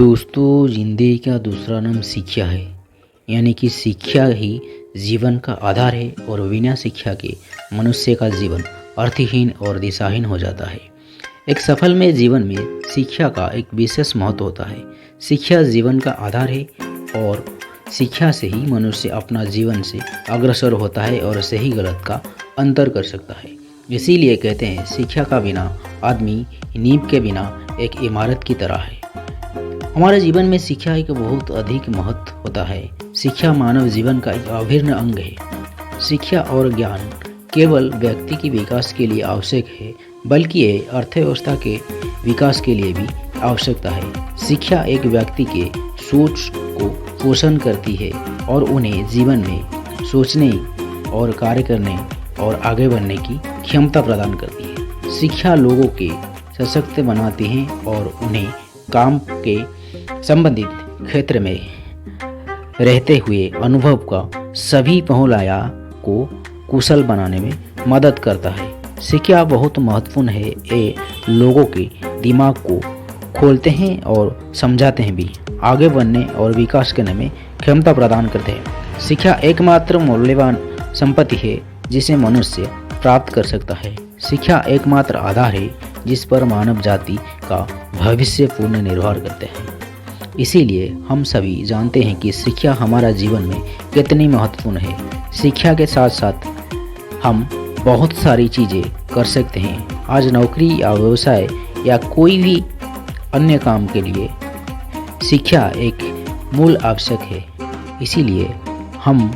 दोस्तों, ज़िंदगी का दूसरा नाम शिक्षा है। यानी कि शिक्षा ही जीवन का आधार है और बिना शिक्षा के मनुष्य का जीवन अर्थहीन और दिशाहीन हो जाता है। एक सफलमय जीवन में शिक्षा का एक विशेष महत्व होता है। शिक्षा जीवन का आधार है और शिक्षा से ही मनुष्य अपना जीवन से अग्रसर होता है और सही गलत का अंतर कर सकता है। इसीलिए कहते हैं, शिक्षा का बिना आदमी नींव के बिना एक इमारत की तरह है। हमारे जीवन में शिक्षा एक बहुत अधिक महत्व होता है। शिक्षा मानव जीवन का एक अभिन्न अंग है। शिक्षा और ज्ञान केवल व्यक्ति के विकास के लिए आवश्यक है, बल्कि ये अर्थव्यवस्था के विकास के लिए भी आवश्यकता है। शिक्षा एक व्यक्ति के सोच को पोषण करती है और उन्हें जीवन में सोचने और कार्य करने और आगे बढ़ने की क्षमता प्रदान करती है। शिक्षा लोगों के सशक्त बनाती है और उन्हें काम के संबंधित क्षेत्र में रहते हुए अनुभव का सभी पहलुओं को कुशल बनाने में मदद करता है। शिक्षा बहुत महत्वपूर्ण है। ये लोगों के दिमाग को खोलते हैं और समझाते हैं भी, आगे बढ़ने और विकास करने में क्षमता प्रदान करते हैं। शिक्षा एकमात्र मूल्यवान संपत्ति है जिसे मनुष्य प्राप्त कर सकता है। शिक्षा एकमात्र आधार है जिस पर मानव जाति का भविष्य पूर्ण निर्भर करते हैं। इसीलिए हम सभी जानते हैं कि शिक्षा हमारा जीवन में कितनी महत्वपूर्ण है। शिक्षा के साथ साथ हम बहुत सारी चीज़ें कर सकते हैं। आज नौकरी या व्यवसाय या कोई भी अन्य काम के लिए शिक्षा एक मूल आवश्यक है। इसीलिए हम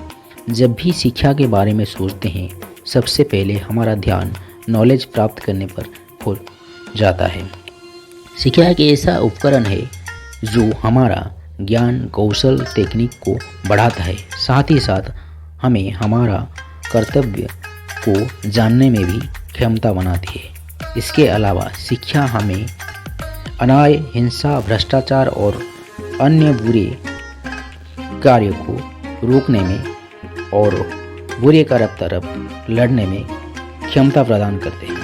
जब भी शिक्षा के बारे में सोचते हैं, सबसे पहले हमारा ध्यान नॉलेज प्राप्त करने पर हो जाता है। शिक्षा एक ऐसा उपकरण है जो हमारा ज्ञान, कौशल, तकनीक को बढ़ाता है। साथ ही साथ हमें हमारा कर्तव्य को जानने में भी क्षमता बनाती है। इसके अलावा शिक्षा हमें अन्याय, हिंसा, भ्रष्टाचार और अन्य बुरे कार्यों को रोकने में और बुरे कार्य तरफ लड़ने में क्षमता प्रदान करते हैं।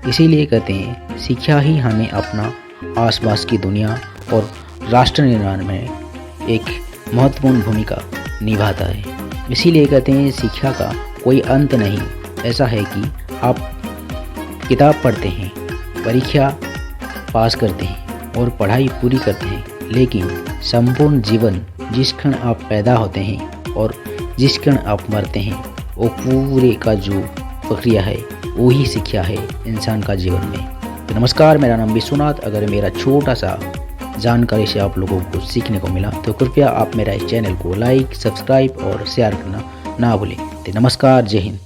इसीलिए कहते हैं, शिक्षा ही हमें अपना आसपास की दुनिया और राष्ट्र निर्माण में एक महत्वपूर्ण भूमिका निभाता है। इसीलिए कहते हैं, शिक्षा का कोई अंत नहीं। ऐसा है कि आप किताब पढ़ते हैं, परीक्षा पास करते हैं और पढ़ाई पूरी करते हैं, लेकिन संपूर्ण जीवन जिस क्षण आप पैदा होते हैं और जिस क्षण आप मरते हैं, वो पूरे का जो प्रक्रिया है वही शिक्षा है इंसान का जीवन में। तो नमस्कार, मेरा नाम विश्वनाथ। अगर मेरा छोटा सा जानकारी से आप लोगों को सीखने को मिला तो कृपया आप मेरा इस चैनल को लाइक, सब्सक्राइब और शेयर करना ना भूलें। तो नमस्कार, जय हिंद।